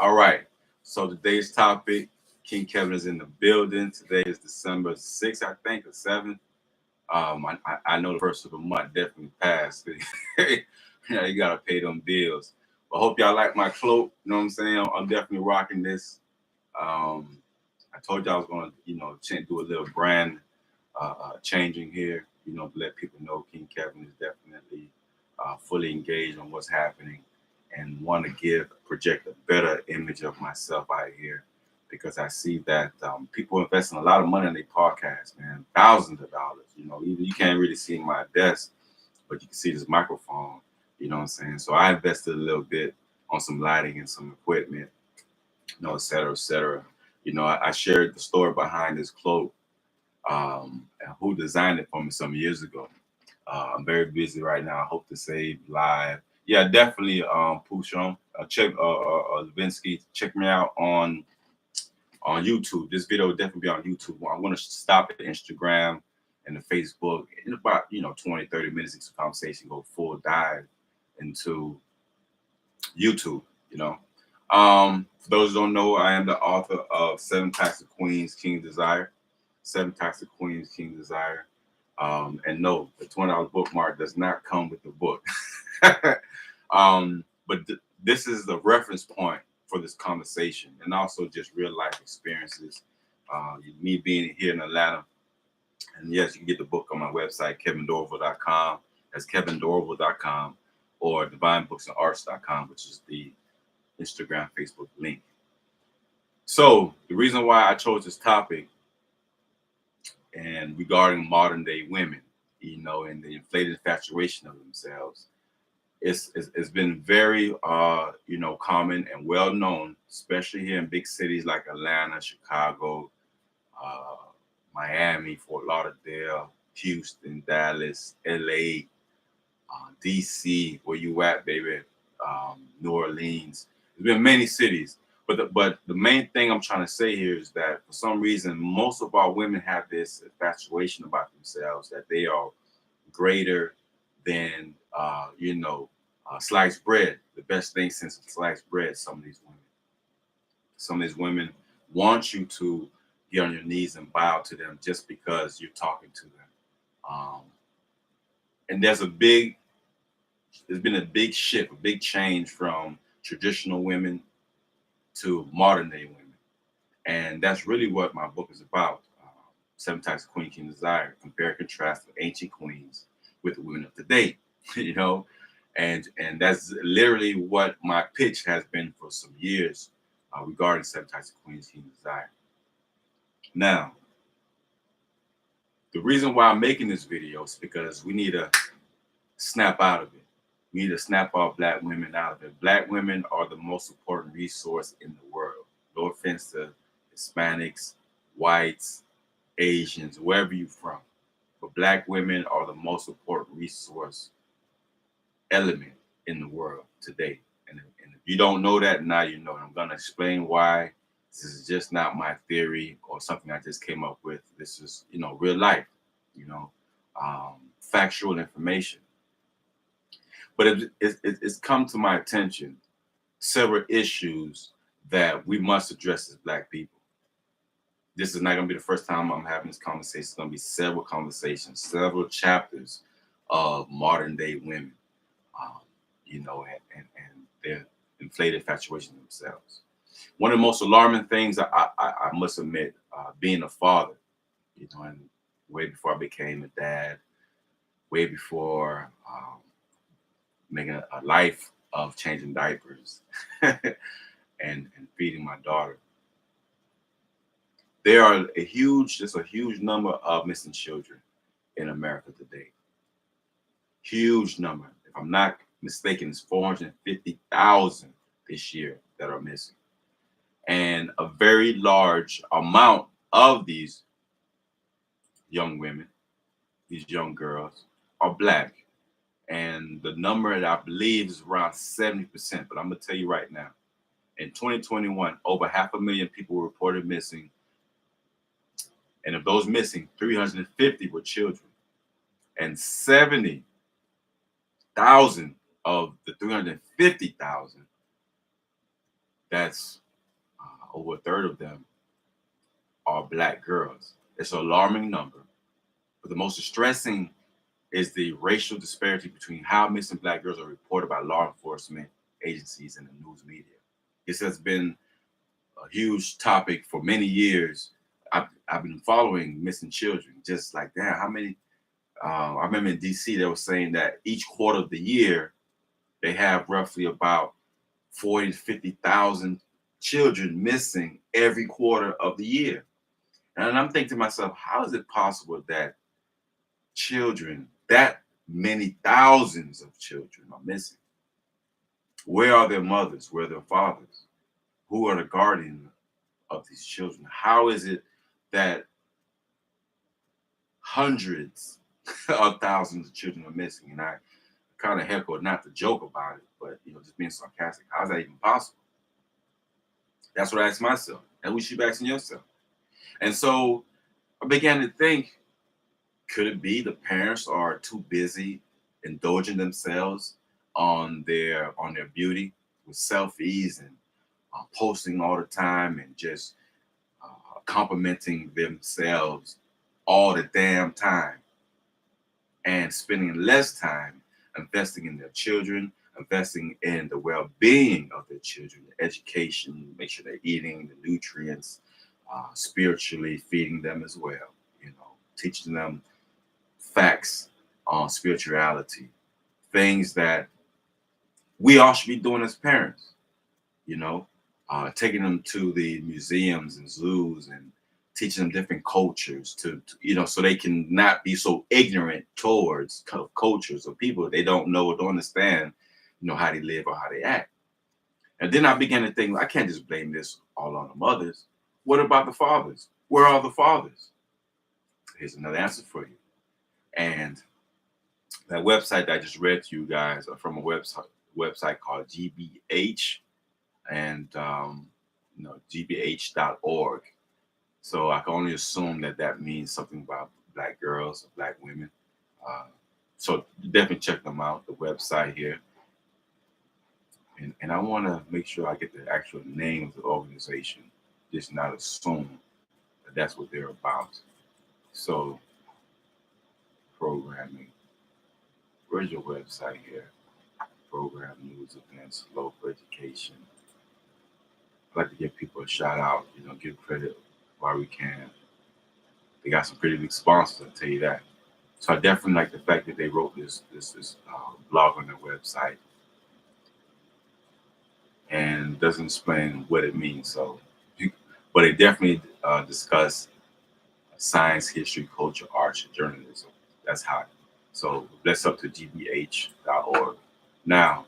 All right. So today's topic, King Kevin is in the building. Today is December 6th, I think, or 7th. I know the first of the month definitely passed. You gotta pay them bills. But I hope y'all like my cloak. You know what I'm saying? I'm definitely rocking this. Um, I told y'all I was gonna, do a little brand changing here. To let people know King Kevin is definitely fully engaged on what's happening and want to project a better image of myself out here because I see that people investing a lot of money in their podcast, man, thousands of dollars. Even you can't really see my desk, but you can see this microphone. You know what I'm saying? So I invested a little bit on some lighting and some equipment, et cetera, et cetera. I shared the story behind this cloak and who designed it for me some years ago. I'm very busy right now. I hope to save live. Yeah, definitely. Pushon, check Levinsky. Check me out on YouTube. This video will definitely be on YouTube. I want to stop at Instagram and the Facebook in about 20, 30 minutes into the conversation. Go full dive into YouTube. For those who don't know, I am the author of Seven Types of Queens, King Desire. Seven Types of Queens, King Desire. And no, the $20 bookmark does not come with the book. But this is the reference point for this conversation and also just real life experiences. Me being here in Atlanta. And yes, you can get the book on my website, kevindorville.com. That's kevindorville.com or divinebooksанdarts.com, which is the Instagram, Facebook link. So the reason why I chose this topic and regarding modern day women, and the inflated infatuation of themselves, it's been very common and well known, especially here in big cities like Atlanta, Chicago, uh, Miami, Fort Lauderdale, Houston, Dallas, LA, DC, where you at, baby, New Orleans. There's been many cities, but the main thing I'm trying to say here is that for some reason, most of our women have this infatuation about themselves that they are greater than sliced bread. The best thing since sliced bread. Some of these women want you to get on your knees and bow to them just because you're talking to them. And there's been a big shift, a big change from traditional women to modern day women. And that's really what my book is about. Seven Types of Queen, King Desire. Compare and contrast the ancient queens with the women of today, and that's literally what my pitch has been for some years regarding Seven Types of Queens, King Desire. Now, the reason why I'm making this video is because we need to snap out of it. We need to snap our Black women out of it. Black women are the most important resource in the world. No offense to Hispanics, whites, Asians, wherever you're from. But Black women are the most important resource element in the world today. And if you don't know that, now you know. I'm going to explain why. This is just not my theory or something I just came up with. This is, real life, factual information. But it's come to my attention several issues that we must address as Black people. This is not going to be the first time I'm having this conversation. It's going to be several conversations, several chapters of modern day women, and their inflated infatuation themselves. One of the most alarming things I must admit, being a father, and way before I became a dad, way before making a life of changing diapers and feeding my daughter. There are a huge number of missing children in America today. Huge number. If I'm not mistaken, it's 450,000 this year that are missing. And a very large amount of these young women, these young girls, are Black. And the number that I believe is around 70%. But I'm going to tell you right now, in 2021, over 500,000 people were reported missing. And of those missing, 350 were children. And 70,000 of the 350,000 That's over a third of them are Black girls. It's an alarming number. But the most distressing is the racial disparity between how missing Black girls are reported by law enforcement agencies and the news media. This has been a huge topic for many years. I've been following missing children, just like, damn, how many? I remember in DC, they were saying that each quarter of the year, they have roughly about 40 to 50,000 children missing every quarter of the year. And I'm thinking to myself, how is it possible that children, that many thousands of children are missing? Where are their mothers? Where are their fathers? Who are the guardians of these children? How is it that hundreds of thousands of children are missing? And I kind of heckled, not to joke about it, but just being sarcastic. How is that even possible? That's what I asked myself, and we should be asking yourself. And so I began to think, could it be the parents are too busy indulging themselves on their beauty with selfies and posting all the time and just complimenting themselves all the damn time and spending less time investing in their children, investing in the well-being of their children, the education, make sure they're eating the nutrients, spiritually feeding them as well, teaching them facts on spirituality, things that we all should be doing as parents, taking them to the museums and zoos and teaching them different cultures so they can not be so ignorant towards cultures or people they don't know or don't understand, how they live or how they act. And then I began to think, I can't just blame this all on the mothers. What about the fathers? Where are the fathers? Here's another answer for you. And that website that I just read to you guys are from a website called GBH and gbh.org. So I can only assume that means something about Black girls or Black women. So definitely check them out, the website here. And I want to make sure I get the actual name of the organization, just not assume that that's what they're about. So programming. Where's your website here? Program, news, events, local education. I'd like to give people a shout out, give credit while we can. They got some pretty big sponsors, I'll tell you that. So I definitely like the fact that they wrote this blog on their website and doesn't explain what it means. So, but they definitely discuss science, history, culture, arts, and journalism. That's hot. So bless up to gbh.org. Now,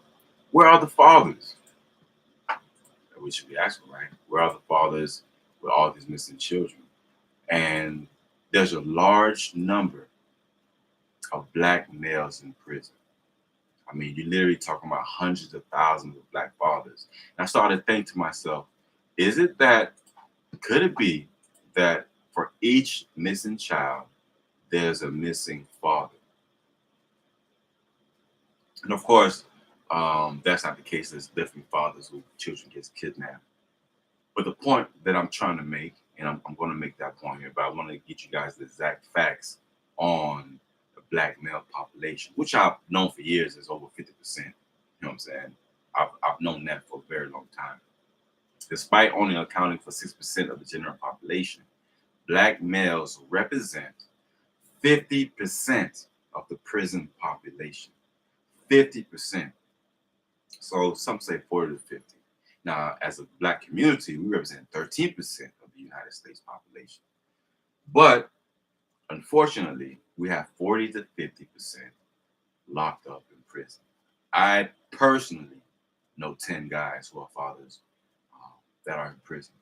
where are the fathers? We should be asking, right? Where are the fathers with all these missing children? And there's a large number of Black males in prison. I mean, you're literally talking about hundreds of thousands of Black fathers. And I started to think to myself, could it be that for each missing child, there's a missing father? And of course, that's not the case. There's definitely fathers who children get kidnapped. But the point that I'm trying to make, and I'm going to make that point here, but I want to get you guys the exact facts on the Black male population, which I've known for years is over 50%. You know what I'm saying? I've known that for a very long time. Despite only accounting for 6% of the general population, Black males represent 50% of the prison population. 50%. So some say 40 to 50. Now, as a Black community, we represent 13% of the United States population. But unfortunately, we have 40 to 50% locked up in prison. I personally know 10 guys who are fathers that are in prison.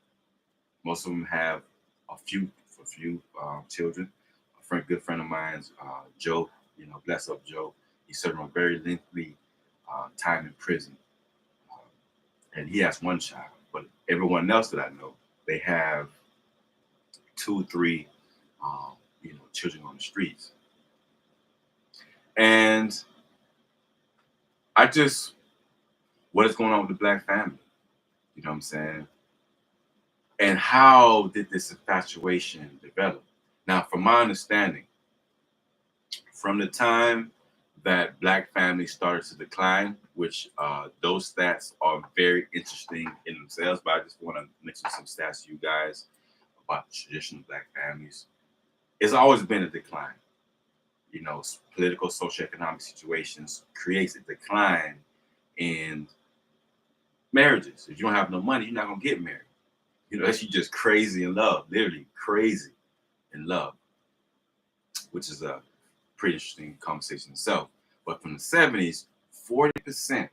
Most of them have a few children. Good friend of mine's, Joe, bless up Joe. He served a very lengthy time in prison. And he has one child, but everyone else that I know, they have 2, 3, children on the streets. And what is going on with the Black family? You know what I'm saying? And how did this infatuation develop? Now, from my understanding, from the time that Black families started to decline, which those stats are very interesting in themselves, but I just want to mention some stats to you guys about traditional Black families. It's always been a decline. You know, political, socioeconomic situations creates a decline in marriages. If you don't have no money, you're not gonna get married. You know, that's you just crazy in love, literally crazy in love, which is a pretty interesting conversation itself. But from the 70s, 40%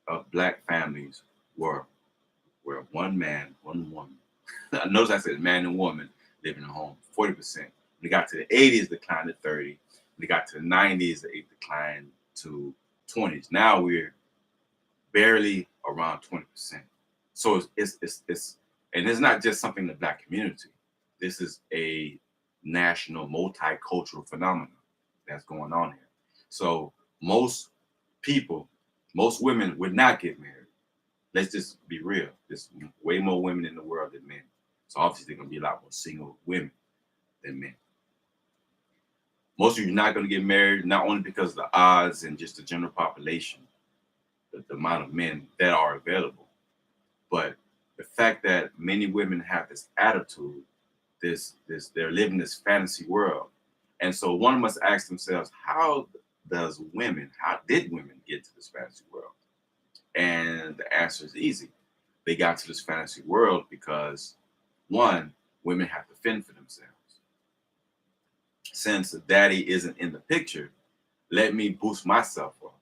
of Black families were one man, one woman. Notice I said man and woman living at home. 40%. When it got to the 80s, it declined to 30. When it got to the 90s, it declined to 20s. Now we're barely around 20%. So it's and it's not just something in the Black community. This is a national multicultural phenomenon that's going on here. So most people, most women would not get married. Let's just be real. There's way more women in the world than men. So obviously there's gonna be a lot more single women than men. Most of you are not gonna get married, not only because of the odds and just the general population, the amount of men that are available, but the fact that many women have this attitude, this they're living this fantasy world. And so one must ask themselves, how did women get to this fantasy world? And the answer is easy. They got to this fantasy world because one, women have to fend for themselves. Since the daddy isn't in the picture, let me boost myself up.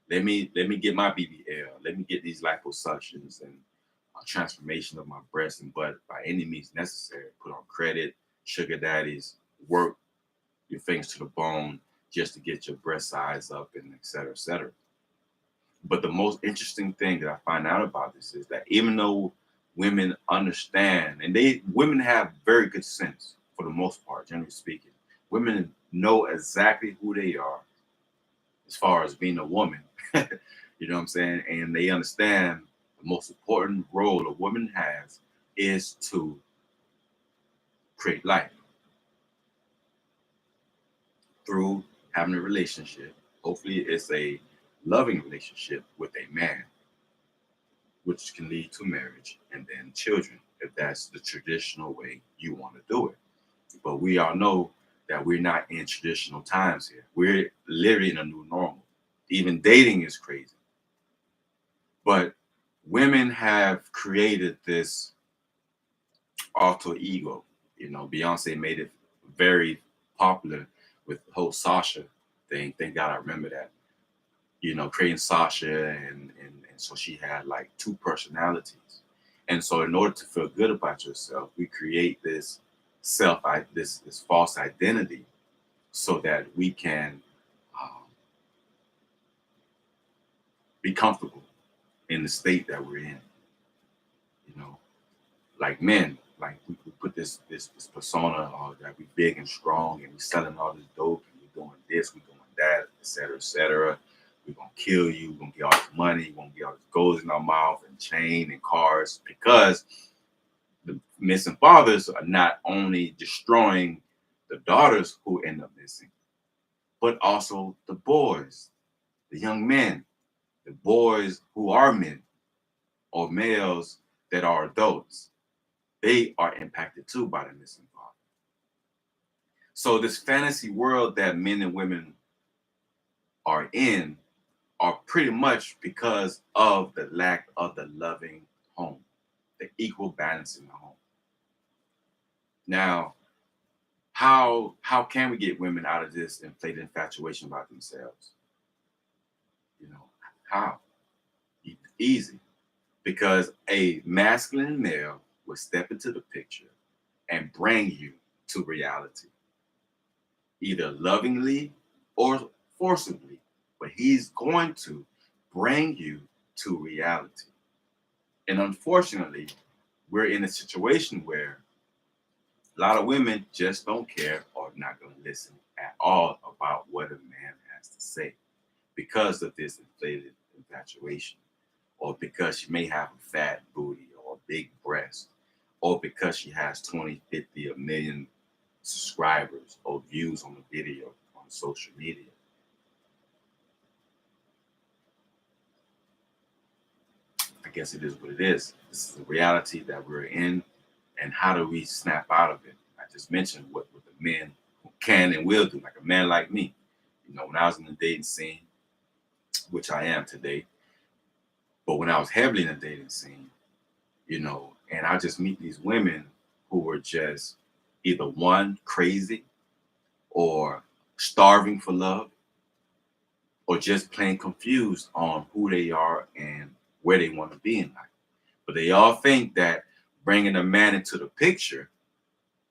Let me get my BBL. Let me get these liposuctions and transformation of my breast and butt by any means necessary. Put on credit, sugar daddies, work your fingers to the bone just to get your breast size up and et cetera, et cetera. But the most interesting thing that I find out about this is that even though women understand, and women have very good sense for the most part, generally speaking, women know exactly who they are as far as being a woman. You know what I'm saying? And they understand the most important role a woman has is to create life through having a relationship. Hopefully, it's a loving relationship with a man, which can lead to marriage and then children, if that's the traditional way you want to do it. But we all know that we're not in traditional times here. We're literally in a new normal. Even dating is crazy. But women have created this alter ego. You know, Beyonce made it very popular with the whole Sasha thing. Thank God I remember that. You know, creating Sasha and so she had like two personalities. And so in order to feel good about yourself, we create this this false identity so that we can um, be comfortable in the state that we're in. You know, like men, like we put this persona that we big and strong and we selling all this dope and we doing this, we doing that, et cetera, et cetera. We're gonna kill you, we're gonna get all this money, we're gonna get all this gold in our mouth and chain and cars because the missing fathers are not only destroying the daughters who end up missing, but also the boys, the young men, the boys who are men or males that are adults. They are impacted too by the missing father. So this fantasy world that men and women are in are pretty much because of the lack of the loving home, the equal balance in the home. Now, how can we get women out of this inflated infatuation about themselves? You know, how? Easy. Because a masculine male will step into the picture and bring you to reality, either lovingly or forcibly, but he's going to bring you to reality. And unfortunately, we're in a situation where a lot of women just don't care or not going to listen at all about what a man has to say because of this inflated infatuation. or because she may have a fat booty or a big breast, or because she has 20, 50, a million subscribers or views on the video on social media. I guess it is what it is. This is the reality that we're in, and how do we snap out of it? I just mentioned what the men can and will do, like a man like me. When I was in the dating scene, which I am today, but when I was heavily in the dating scene, and I just meet these women who were just either one, crazy, or starving for love, or just plain confused on who they are and where they want to be in life. But they all think that bringing a man into the picture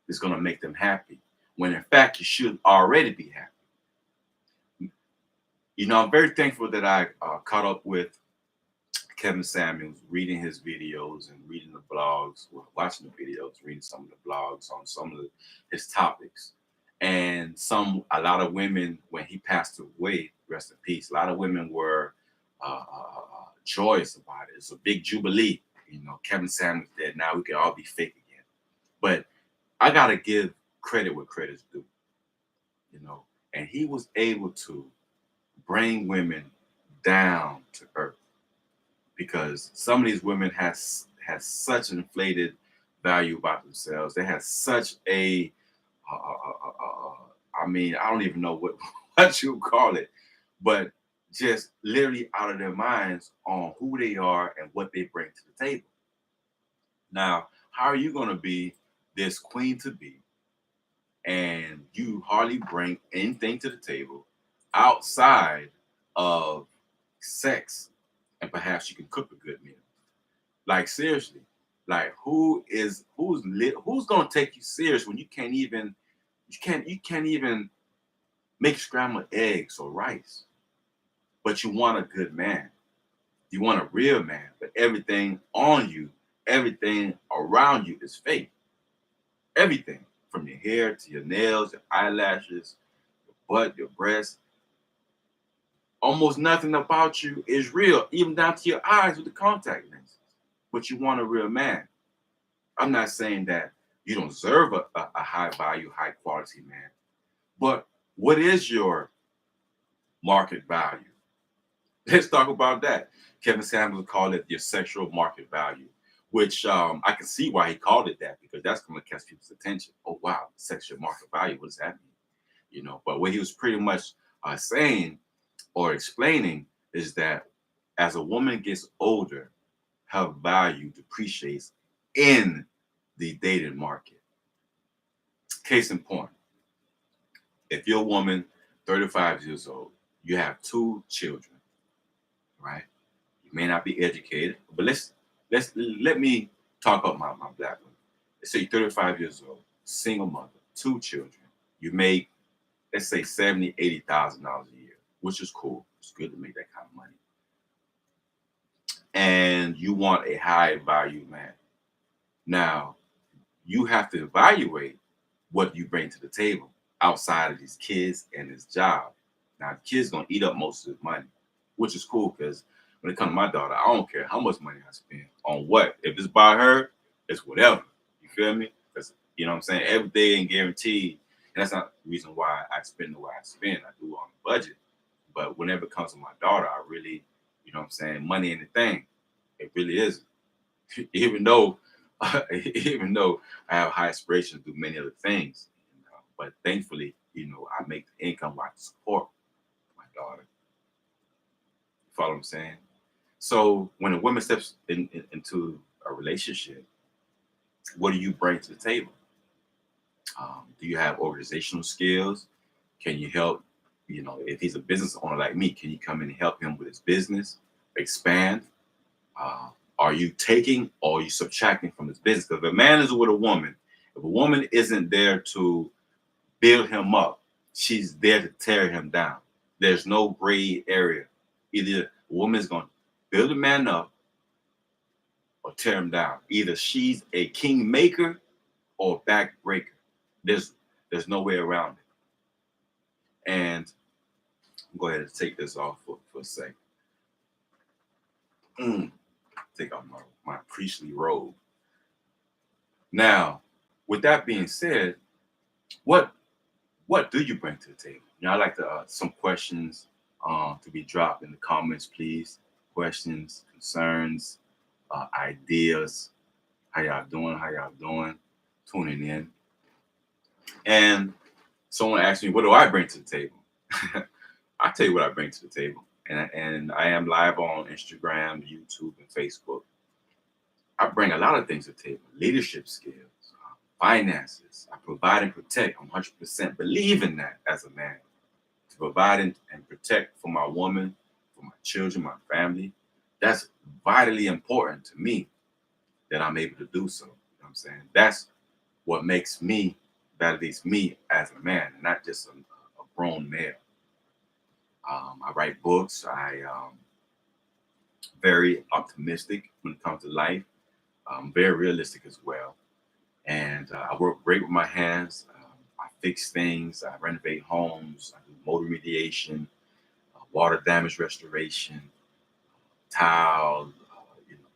is going to make them happy, when in fact you should already be happy. I'm very thankful that I caught up with Kevin Samuels, reading his videos and reading the blogs, well, watching the videos, reading some of the blogs on some of his topics. And a lot of women, when he passed away, rest in peace, a lot of women were joyous about it. It's a big jubilee. Kevin Samuels dead. Now we can all be fake again. But I got to give credit where credit's due, and he was able to bring women down to earth, because some of these women has such an inflated value about themselves. They have such a I mean, I don't even know what you call it, but just literally out of their minds on who they are and what they bring to the table. Now, how are you going to be this queen to be, and you hardly bring anything to the table outside of sex, and perhaps you can cook a good meal? Like, seriously, like who's gonna take you serious when you can't even make scrambled eggs or rice, but you want a good man, you want a real man, but everything on you, everything around you is fake. Everything from your hair to your nails, your eyelashes, your butt, your breasts, almost nothing about you is real, even down to your eyes with the contact lenses. But you want a real man. I'm not saying that you don't deserve a high value, high quality man, but what is your market value? Let's talk about that. Kevin Samuels called it your sexual market value, which I can see why he called it that, because that's going to catch people's attention. Oh, wow, sexual market value, what does that mean? But what he was pretty much saying or explaining is that as a woman gets older, her value depreciates in the dating market. Case in point, if you're a woman, 35 years old, you have 2 children, right? You may not be educated, but let me talk about my black woman. Let's say you're 35 years old, single mother, 2 children. You make, let's say, $70,000-$80,000 a year, which is cool. It's good to make that kind of money. And you want a high value man. Now, you have to evaluate what you bring to the table outside of these kids and this job. Now, the kid's gonna eat up most of his money, which is cool, because when it comes to my daughter, I don't care how much money I spend on what. If it's by her, it's whatever. You feel me? Because what I'm saying, every day ain't guaranteed, and that's not the reason why I spend the way I spend. I do on a budget, but whenever it comes to my daughter, I really, what I'm saying, money ain't a thing. It really isn't. even though even though I have high aspirations to do many other things, but thankfully, I make the income where I can support my daughter. You follow what I'm saying? So when a woman steps into a relationship, what do you bring to the table? Do you have organizational skills? Can you help? If he's a business owner like me, can you come in and help him with his business, expand? Are you taking or are you subtracting from his business? Because if a man is with a woman, if a woman isn't there to build him up, she's there to tear him down. There's no gray area. Either a woman's going to build a man up or tear him down. Either she's a king maker or a backbreaker. There's no way around it. And go ahead and take this off for a second. Take off my priestly robe. Now, with that being said, what what do you bring to the table? I like to some questions to be dropped in the comments, please. Questions, concerns, ideas. How y'all doing? How y'all doing? Tuning in. And someone asked me, what do I bring to the table? I tell you what I bring to the table. And I am live on Instagram, YouTube, and Facebook. I bring a lot of things to the table. Leadership skills, finances. I provide and protect. I'm 100% believe in that as a man. To provide and protect for my woman, for my children, my family. That's vitally important to me that I'm able to do so. You know what I'm saying? That's what makes me, validates me as a man, and not just a grown male. I write books. I very optimistic when it comes to life. Very realistic as well. And I work great with my hands. I fix things. I renovate homes. I do motor remediation, water damage restoration, tile,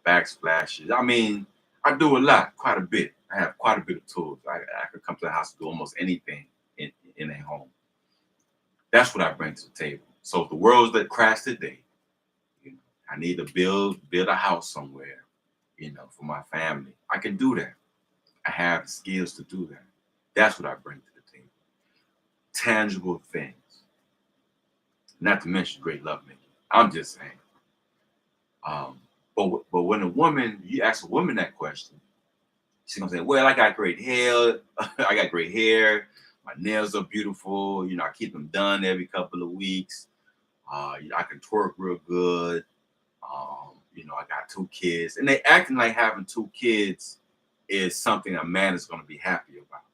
backsplashes. I mean, I do a lot, quite a bit. I have quite a bit of tools. I could come to the house and do almost anything in a home. That's what I bring to the table. So if the world's that crash today, I need to build a house somewhere, for my family. I can do that. I have the skills to do that. That's what I bring to the table. Tangible things. Not to mention great lovemaking. I'm just saying. But when you ask a woman that question, she's gonna say, "Well, I got great hair. I got great hair. My nails are beautiful. I keep them done every couple of weeks. I can twerk real good. I got 2 kids." And they acting like having 2 kids is something a man is gonna be happy about.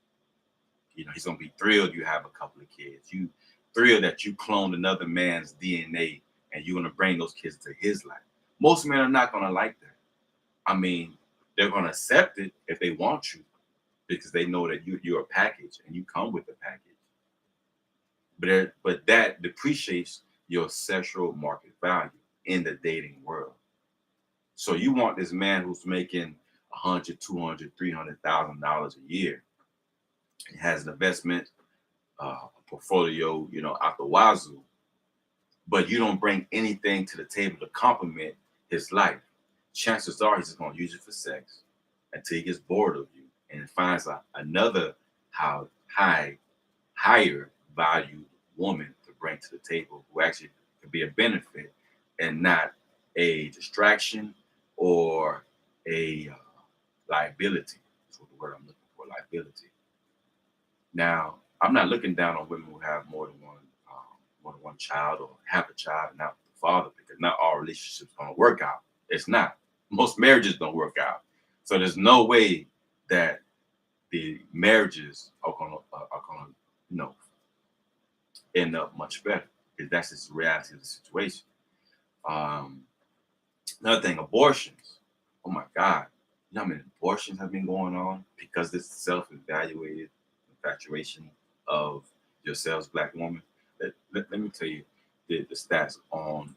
He's gonna be thrilled you have a couple of kids. You thrilled that you cloned another man's DNA and you're gonna bring those kids to his life. Most men are not gonna like that. I mean, they're gonna accept it if they want you because they know that you're a package and you come with a package. But that depreciates your sexual market value in the dating world. So you want this man who's making $100, $200, $300,000 a year. He has an investment portfolio, out the wazoo, but you don't bring anything to the table to complement his life. Chances are he's just going to use it for sex until he gets bored of you and finds another higher valued woman to bring to the table who actually could be a benefit and not a distraction or a liability. That's what the word I'm looking for, liability. Now, I'm not looking down on women who have more than one child or have a child and not the father, because not all relationships are going to work out. It's not. Most marriages don't work out. So there's no way that the marriages are gonna end up much better, because that's just the reality of the situation. Another thing, abortions. Oh my God. You know how many abortions have been going on because this self-evaluated infatuation of yourselves, Black woman? Let me tell you the stats on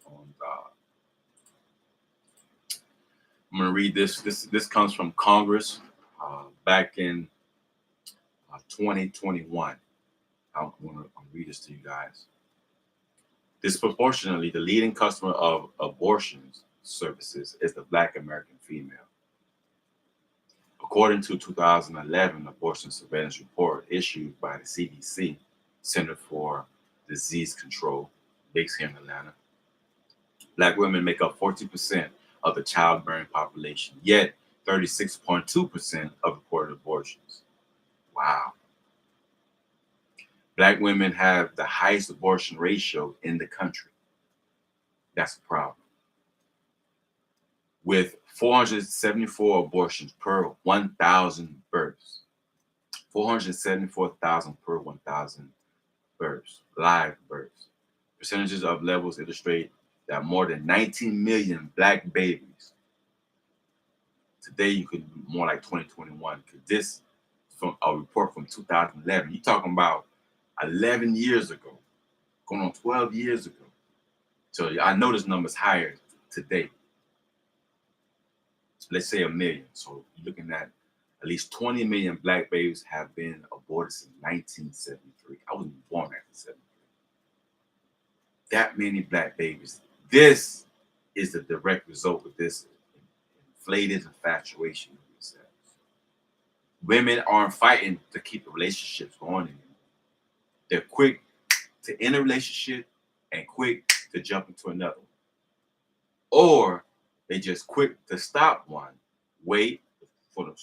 I'm going to read this. This comes from Congress back in 2021. I'm going to read this to you guys. Disproportionately, the leading customer of abortion services is the Black American female. According to 2011 abortion surveillance report issued by the CDC, Center for Disease Control, based here in Atlanta, Black women make up 40% of the childbearing population, yet 36.2% of reported abortions. Wow. Black women have the highest abortion ratio in the country. That's a problem. With 474 abortions per 1,000 births. 474,000 per 1,000 births, live births. Percentages of levels illustrate that more than 19 million Black babies. Today, you could more like 2021. Because this from a report from 2011. You're talking about 11 years ago, going on 12 years ago. So I know this number's higher today. let's say a million. So you're looking at least 20 million black babies have been aborted since 1973. I wasn't born in 1973. That many black babies. This is the direct result of this inflated infatuation with themselves. Women aren't fighting to keep the relationships going anymore. They're quick to end a relationship and quick to jump into another one. Or they just quick to stop one, wait for the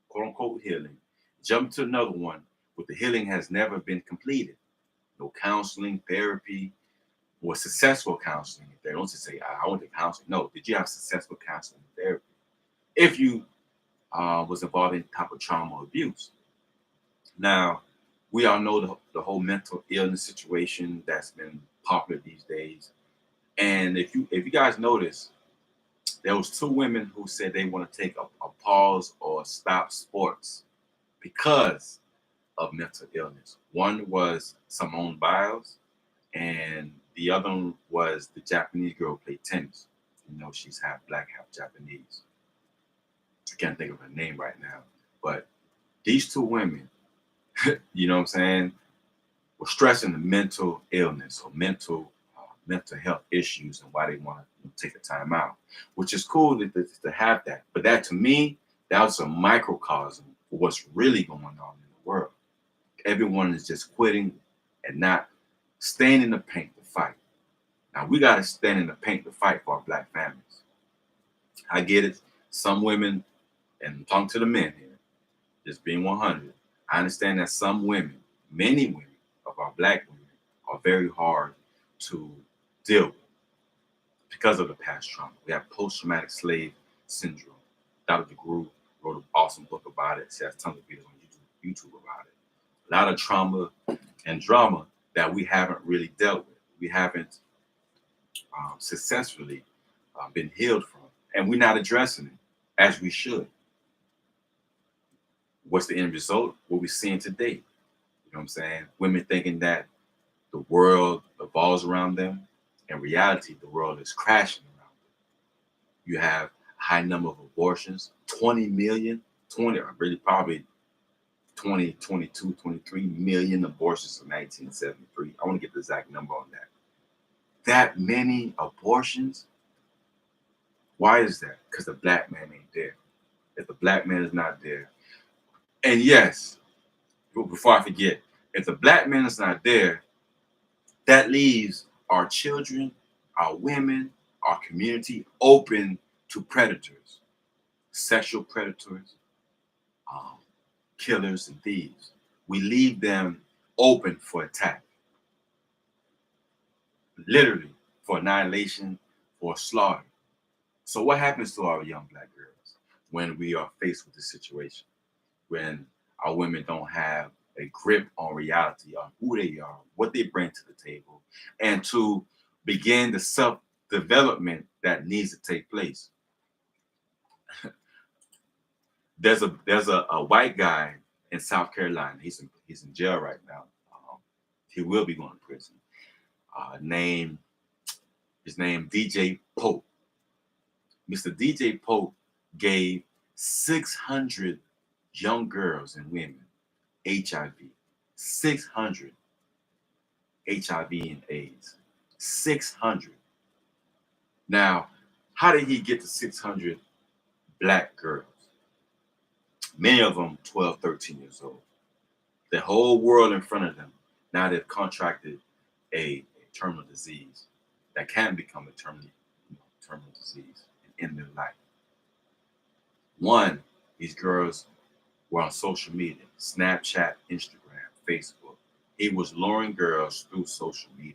quote unquote healing, jump to another one where the healing has never been completed. No counseling, therapy, or successful counseling. If they don't just say, I went to counseling. No, did you have successful counseling and therapy? If you was involved in type of trauma or abuse. Now, we all know the whole mental illness situation that's been popular these days. And if you guys notice, there was two women who said they want to take a pause or stop sports because of mental illness. One was Simone Biles, and the other one was the Japanese girl who played tennis. You know, she's half black, half Japanese. I can't think of her name right now, but these two women, you know what I'm saying, were stressing the mental illness or mental health issues and why they want to take a time out, which is cool to have that. But that to me, that was a microcosm for what's really going on in the world. Everyone is just quitting and not staying in the paint to fight. Now we got to stand in the paint to fight for our black families. I get it. Some women, and I'm talking to the men here, just being 100. I understand that some women, many women of our black women, are very hard to deal with because of the past trauma. We have post-traumatic slave syndrome. Dr. DeGroot wrote an awesome book about it. She has tons of videos on YouTube about it. A lot of trauma and drama that we haven't really dealt with. We haven't successfully been healed from, and we're not addressing it as we should. What's the end result? What we're seeing today. You know what I'm saying? Women thinking that the world revolves around them. In reality, the world is crashing around them. You have a high number of abortions, 20 million, 20, or really probably 20, 22, 23 million abortions in 1973. I want to get the exact number on that. That many abortions? Why is that? Because the black man ain't there. If the black man is not there, and yes, before I forget, if the black man is not there, that leaves our children, our women, our community open to predators, sexual predators, killers, and thieves. We leave them open for attack, literally for annihilation, for slaughter. So what happens to our young black girls when we are faced with this situation? When our women don't have a grip on reality, on who they are, what they bring to the table, and to begin the self-development that needs to take place. There's a white guy in South Carolina. He's in jail right now. He will be going to prison. His name DJ Pope. Mr. DJ Pope gave 600 young girls and women HIV. 600 HIV and AIDS. 600. Now, how did he get to 600 black girls? Many of them 12, 13 years old. The whole world in front of them. Now they've contracted a terminal disease that can become a terminal disease and end their life. One, these girls were on social media, Snapchat, Instagram, Facebook. He was luring girls through social media.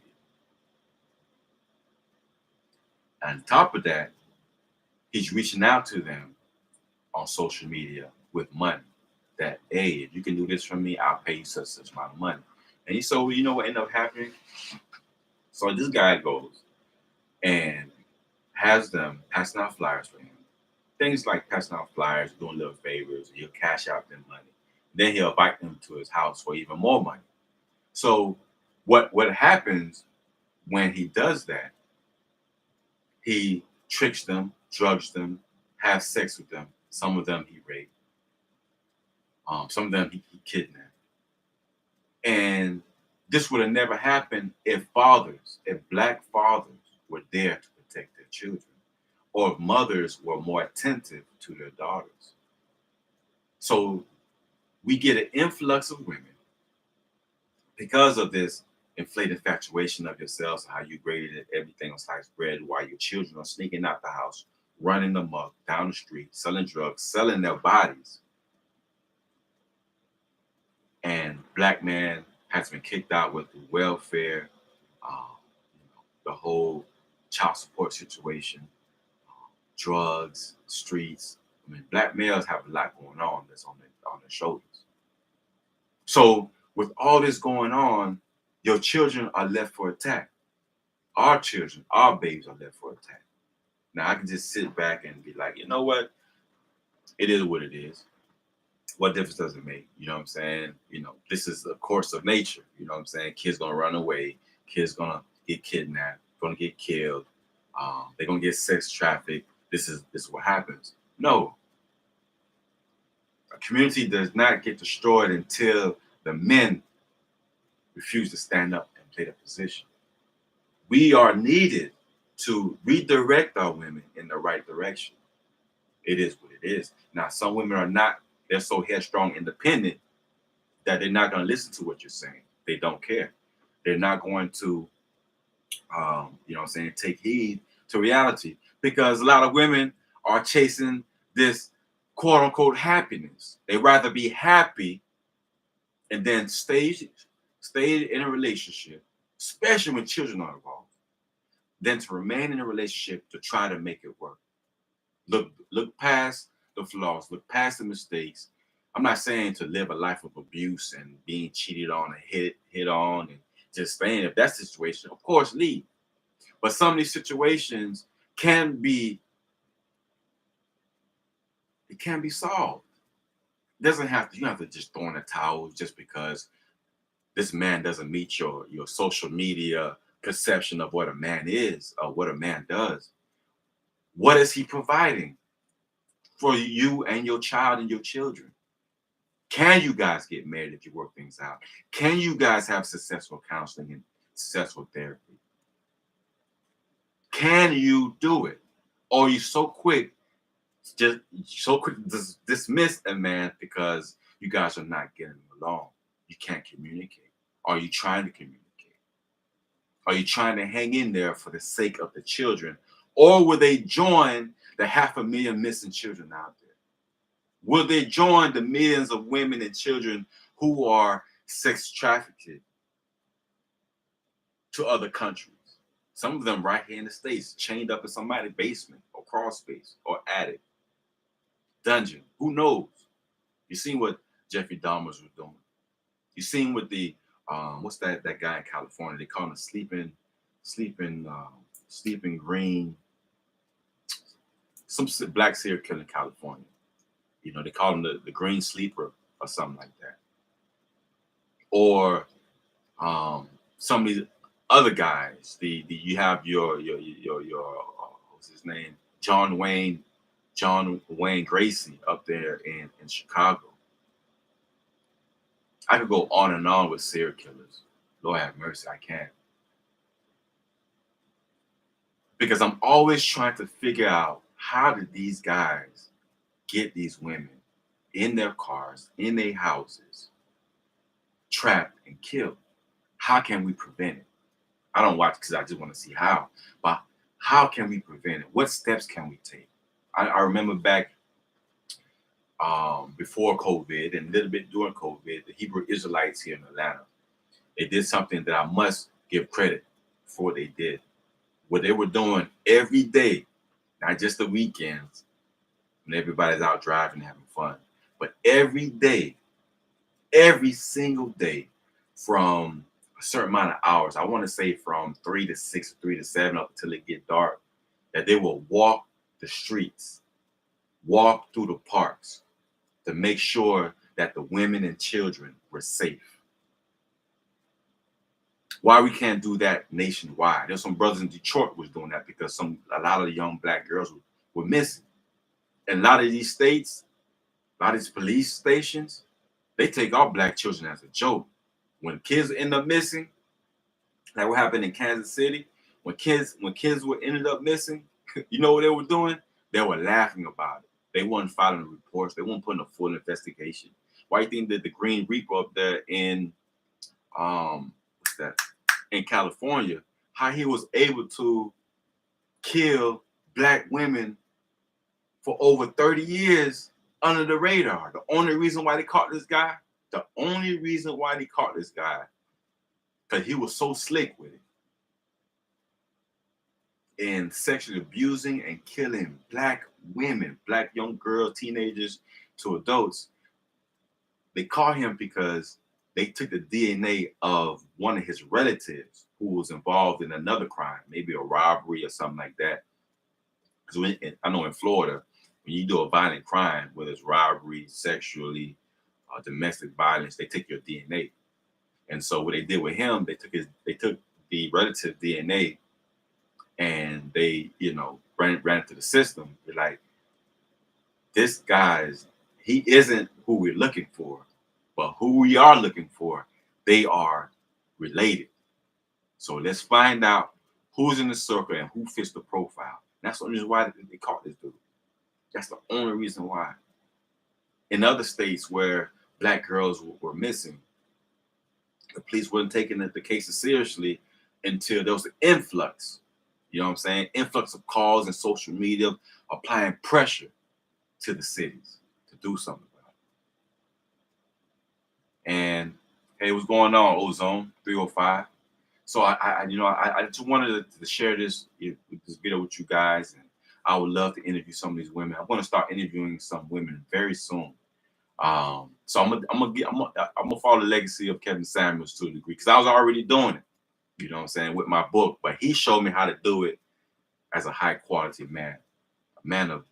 On top of that, he's reaching out to them on social media with money. That, hey, if you can do this for me, I'll pay you such amount of money. And so, you know what ended up happening? So this guy goes and has them passing out flyers for him. Things like passing out flyers, doing little favors, he'll cash out them money. Then he'll invite them to his house for even more money. So what happens when he does that? He tricks them, drugs them, have sex with them. Some of them he raped. Some of them he kidnapped. And this would have never happened if black fathers were there to protect their children, or if mothers were more attentive to their daughters. So we get an influx of women because of this inflated infatuation of yourselves, how you graded everything on sliced bread, while your children are sneaking out the house, running amok down the street, selling drugs, selling their bodies. And black man has been kicked out with the welfare, the whole child support situation, drugs, streets. I mean, black males have a lot going on that's on their shoulders. So with all this going on, your children are left for attack. Our children, our babies are left for attack. Now I can just sit back and be like, you know what? It is what it is. What difference does it make? You know what I'm saying? This is the course of nature. You know what I'm saying? Kids gonna run away. Kids gonna get kidnapped. Gonna get killed. They're gonna get sex trafficked. This is what happens. No, a community does not get destroyed until the men refuse to stand up and play the position. We are needed to redirect our women in the right direction. It is what it is. Now, some women are not. They're so headstrong, independent that they're not going to listen to what you're saying. They don't care. They're not going to, take heed to reality, because a lot of women are chasing this quote unquote happiness. They rather be happy and then stay in a relationship, especially when children are involved, than to remain in a relationship to try to make it work. Look past the flaws, look past the mistakes. I'm not saying to live a life of abuse and being cheated on and hit on and just staying. If that's the situation, of course, leave. But some of these situations can be solved. It doesn't have to. You don't have to just throw in a towel just because this man doesn't meet your social media perception of what a man is or what a man does. What is he providing for you and your child and your children? Can you guys get married if you work things out? Can you guys have successful counseling and successful therapy? Can you do it? Or are you so quick to dismiss a man because you guys are not getting along? You can't communicate. Are you trying to communicate? Are you trying to hang in there for the sake of the children? Or will they join the 500,000 missing children out there? Will they join the millions of women and children who are sex trafficked to other countries? Some of them right here in the States, chained up in somebody's basement or crawl space or attic, dungeon. Who knows? You seen what Jeffrey Dahmer was doing. You seen what the what's that guy in California? They call him sleeping green. Some black serial killer in California. They call him the green sleeper or something like that. Or some of these other guys. You have your what's his name? John Wayne Gracie up there in Chicago. I could go on and on with serial killers. Lord have mercy, I can't. Because I'm always trying to figure out, how did these guys get these women in their cars, in their houses, trapped and killed? How can we prevent it? I don't watch because I just want to see how. But how can we prevent it? What steps can we take? I remember back before COVID and a little bit during COVID, the Hebrew Israelites here in Atlanta, they did something that I must give credit for what they did. What they were doing every day, not just the weekends when everybody's out driving and having fun, but every day, every single day, from a certain amount of hours, I want to say from 3 to 6, 3 to 7, up until it get dark, that they will walk the streets, walk through the parks to make sure that the women and children were safe. Why we can't do that nationwide? There's some brothers in Detroit was doing that because a lot of the young black girls were missing. In a lot of these states, a lot of these police stations, they take our black children as a joke. When kids end up missing, like what happened in Kansas City, when kids were ended up missing, you know what they were doing? They were laughing about it. They weren't filing reports. They weren't putting a full investigation. Why do you think that the Green Reaper up there in what's that in California, how he was able to kill black women for over 30 years under the radar? The only reason why they caught this guy, because he was so slick with it and sexually abusing and killing black women, black young girls, teenagers to adults. They caught him because they took the DNA of one of his relatives who was involved in another crime, maybe a robbery or something like that. Because I know in Florida, when you do a violent crime, whether it's robbery, sexually, domestic violence, they take your DNA. And so what they did with him, they took the relative DNA and they, ran it to the system. They're like, this guy's, he isn't who we're looking for, but who we are looking for, they are related. So let's find out who's in the circle and who fits the profile. That's the only reason why they caught this dude. That's the only reason why. In other states where black girls were missing, the police weren't taking the cases seriously until there was an influx. You know what I'm saying? Influx of calls and social media applying pressure to the cities to do something about it. And hey, what's going on, Ozone 305? So I just wanted to share this video with you guys, and I would love to interview some of these women. I'm going to start interviewing some women very soon. So I'm gonna follow the legacy of Kevin Samuels to a degree because I was already doing it. You know what I'm saying, with my book, but he showed me how to do it as a high quality man, a man of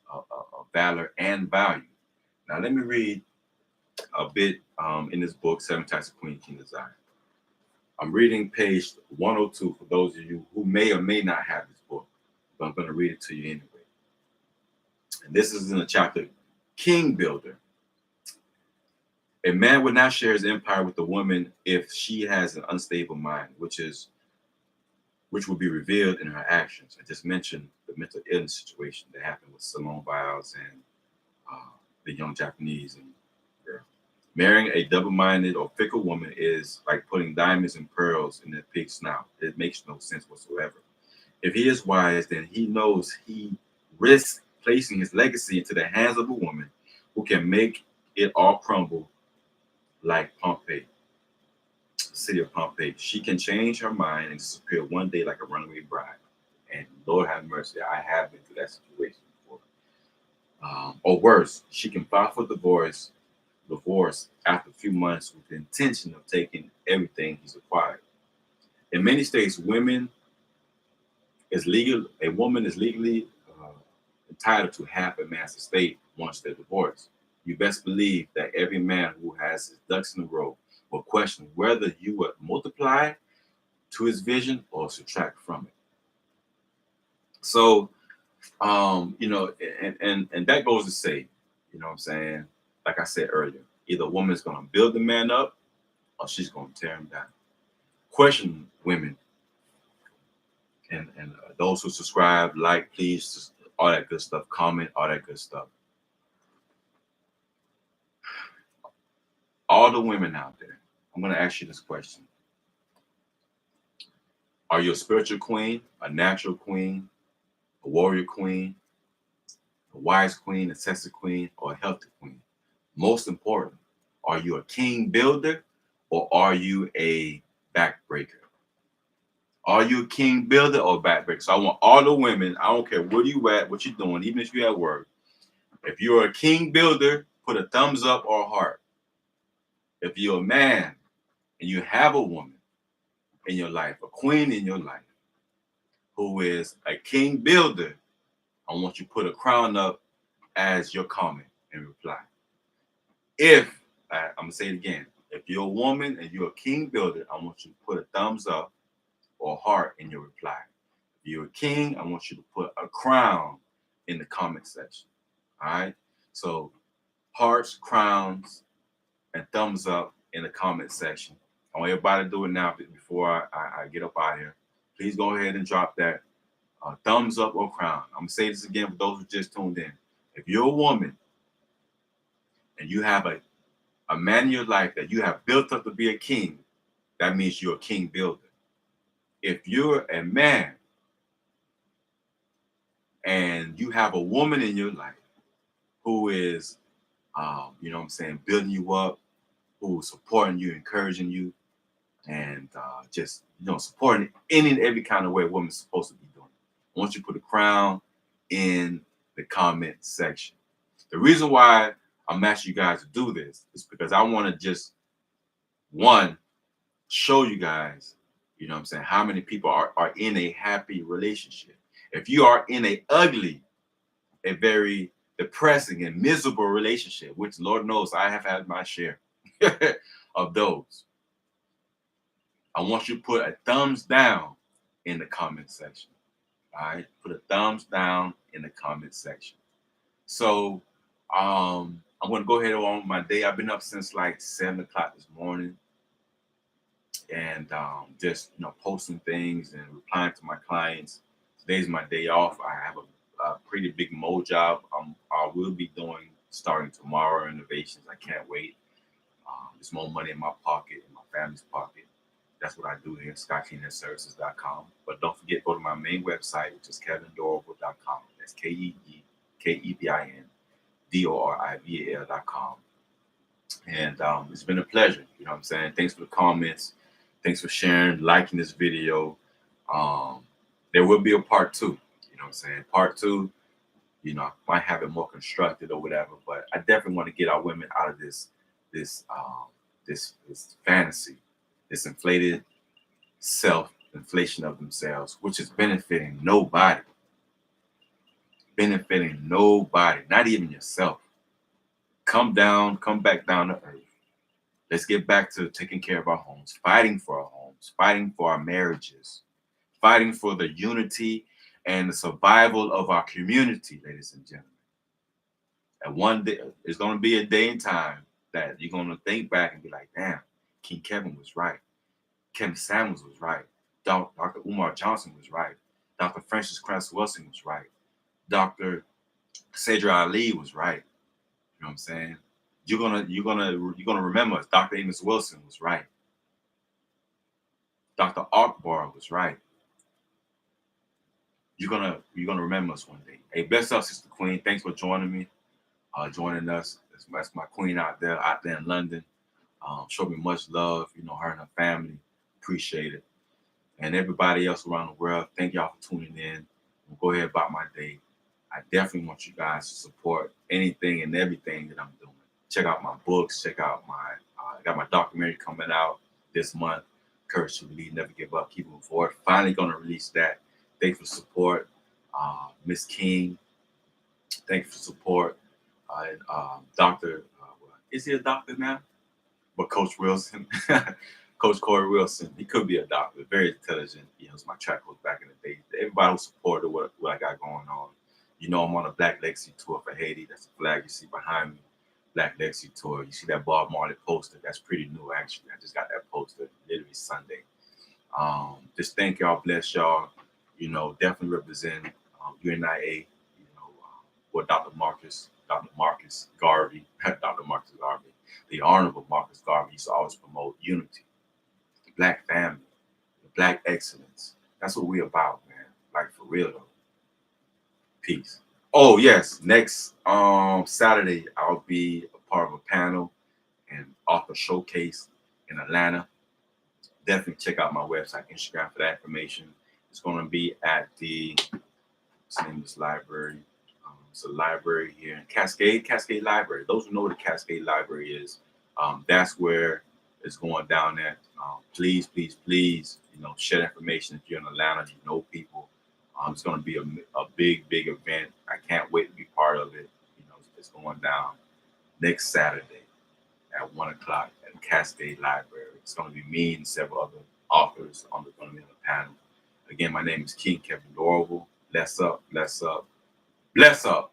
valor and value. Now let me read a bit in this book, Seven Types of Queen King Desire. I'm reading page 102 for those of you who may or may not have this book, but I'm going to read it to you anyway. And this is in the chapter, King Builder. A man would not share his empire with a woman if she has an unstable mind, which will be revealed in her actions. I just mentioned the mental illness situation that happened with Simone Biles and the young Japanese girl. Marrying a double-minded or fickle woman is like putting diamonds and pearls in a pig's snout. It makes no sense whatsoever. If he is wise, then he knows he risks placing his legacy into the hands of a woman who can make it all crumble like Pompeii, the city of Pompeii. She can change her mind and disappear one day like a runaway bride. And Lord have mercy, I have been through that situation before. Or worse, she can file for divorce after a few months with the intention of taking everything he's acquired. In many states, a woman is legally entitled to half a man's estate once they're divorced. You best believe that every man who has his ducks in a row will question whether you would multiply to his vision or subtract from it. So, and that goes to say, you know what I'm saying? Like I said earlier, either a woman's going to build the man up or she's going to tear him down. Question women and those who subscribe, like, please, all that good stuff, comment, all that good stuff. All the women out there, I'm going to ask you this question. Are you a spiritual queen, a natural queen, a warrior queen, a wise queen, a sexy queen, or a healthy queen? Most important, are you a king builder or are you a backbreaker? Are you a king builder or a backbreaker? So I want all the women, I don't care where you at, what you're doing, even if you're at work. If you're a king builder, put a thumbs up or a heart. If you're a man and you have a woman in your life, a queen in your life, who is a king builder, I want you to put a crown up as your comment and reply. If, I'm going to say it again, if you're a woman and you're a king builder, I want you to put a thumbs up or heart in your reply. If you're a king, I want you to put a crown in the comment section. All right. So hearts, crowns, and thumbs up in the comment section. I want everybody to do it now before I get up out of here. Please go ahead and drop that thumbs up or crown. I'm gonna say this again for those who just tuned in. If you're a woman and you have a man in your life that you have built up to be a king, that means you're a king builder. If you're a man and you have a woman in your life who is, you know what I'm saying, building you up, who's supporting you, encouraging you, and just, you know, supporting any and every kind of way a woman's supposed to be doing. I want you to put a crown in the comment section. The reason why I'm asking you guys to do this is because I want to just, one, show you guys, you know what I'm saying, how many people are in a happy relationship. If you are in a ugly, a very depressing and miserable relationship, which Lord knows I have had my share of those, I want you to put a thumbs down in the comment section. All right, put a thumbs down in the comment section. So I'm gonna go ahead on my day. I've been up since like 7 o'clock this morning, and just, you know, posting things and replying to my clients. Today's my day off. I have a pretty big mo job. I will be doing starting tomorrow renovations. I can't wait. There's more money in my pocket, in my family's pocket. That's what I do here at SkyCleanServices.com. But don't forget, go to my main website, which is KevinDorval.com. That's KevinDorval.com. And it's been a pleasure. You know what I'm saying? Thanks for the comments. Thanks for sharing, liking this video. There will be a part 2. You know what I'm saying? Part 2, you know, I might have it more constructed or whatever, but I definitely want to get our women out of this fantasy, this inflated self-inflation of themselves, which is benefiting nobody. Benefiting nobody, not even yourself. Come back down to earth. Let's get back to taking care of our homes, fighting for our homes, fighting for our marriages, fighting for the unity and the survival of our community, ladies and gentlemen. And one day, there's going to be a day and time that you're going to think back and be like, damn, King Kevin was right. Kevin Samuels was right. Dr. Umar Johnson was right. Dr. Francis Cress Wilson was right. Dr. Cedra Ali was right. You know what I'm saying? You're gonna remember us. Dr. Amos Wilson was right. Dr. Akbar was right. You're gonna remember us one day. Hey, bless up, Sister Queen. Thanks for joining me, joining us. That's my queen out there in London. Showed me much love. You know, her and her family. Appreciate it. And everybody else around the world, thank y'all for tuning in. We'll go ahead about my day. I definitely want you guys to support anything and everything that I'm doing. Check out my books. Check out I got my documentary coming out this month. Courage to Lead, Never Give Up, Keep Moving Forward. Finally going to release that. Thanks for support. Miss King, thank you for support. Doctor, is he a doctor now? But Coach Wilson, Coach Corey Wilson, he could be a doctor, very intelligent. You know, it's my track coach back in the day. Everybody who supported what I got going on. You know, I'm on a Black Legacy tour for Haiti. That's the flag you see behind me. Black Legacy tour. You see that Bob Marley poster? That's pretty new, actually. I just got that poster literally Sunday. Just thank y'all, bless y'all. You know, definitely represent UNIA. You know, what Dr. Marcus Garvey, Dr. Marcus Garvey, the Honorable Marcus Garvey used to always promote unity, the Black family, the Black excellence. That's what we about, man. Like, for real though. Peace. Oh yes, next Saturday I'll be a part of a panel and author showcase in Atlanta. Definitely check out my website, Instagram for that information. It's going to be at the name of this library. It's a library here in Cascade Library. Those who know what the Cascade Library is, that's where it's going down at. Please, please, please, you know, share information if you're in Atlanta, you know people. It's going to be a big event. I can't wait to be part of it. You know, it's going down next Saturday at 1 o'clock at the Cascade Library. It's going to be me and several other authors going to be on the panel. Again, my name is King Kevin Dorval. Bless up, bless up, bless up.